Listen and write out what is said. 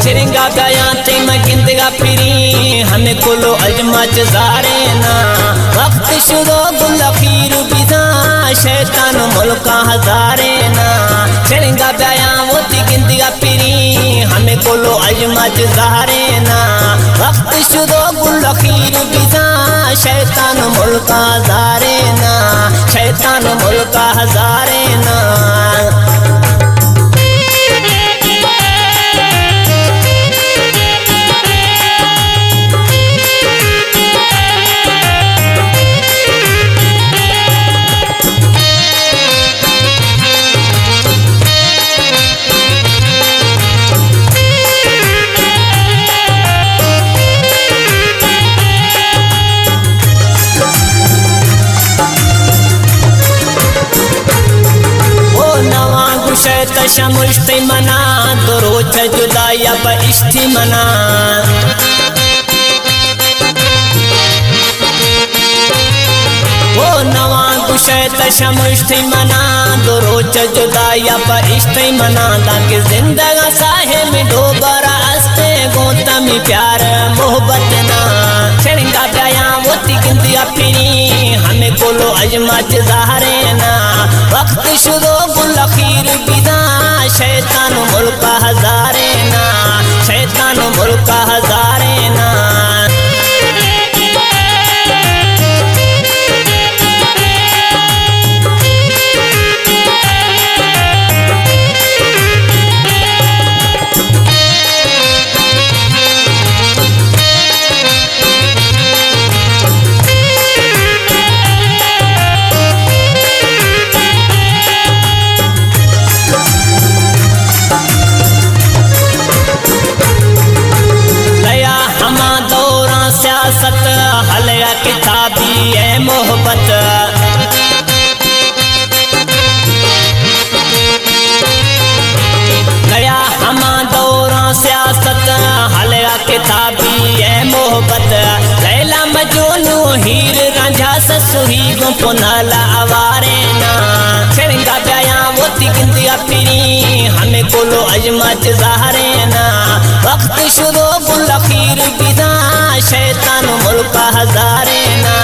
छिरिंगा गया ते मैं गिंदगा फिरी हमें कोलो अजमत जारे ना वक्त शुरू गुल खीर बिदा शैतान मुल्का हजारे ना छिरिंगा गया वो ती गिंदगा फिरी हमें कोलो अजमत जारे ना वक्त शुरू गुल खीर बिदा शैतान मुल्का हजारे ना शैतान मुल्का हजारे ना शमुष्टि मना तो रोज जुदाया बइश्ती मना वो नवा गुशैत शमुष्टि मना तो रोज जुदाया बइश्ती मना लाके जिंदगा साहेब डोबरा अस्ते गोतमी प्यार मोहब्बत ना छिरिंगा गया वो तिगिंदिया फिरी हमें कोलो अजमत ज़ाहरे ना वक्त शुरू गुल खीर बिदा शैतान मुल्का हजारे ना शैतान मुल्का हजारे ना हलया किताबी है मोहब्बत गया हमा दौरा सियासत हलया किताबी है मोहब्बत लैला मजनू हीर रांझा ससुही गुपुनाला आवारे ना छिरिंगा गया वो तिगिंदिया फिरी हमें कोलो अजमत ज़ाहरे ना वक्त शुरू गुल खीर बिदा शैतान मुल्का हजारे ना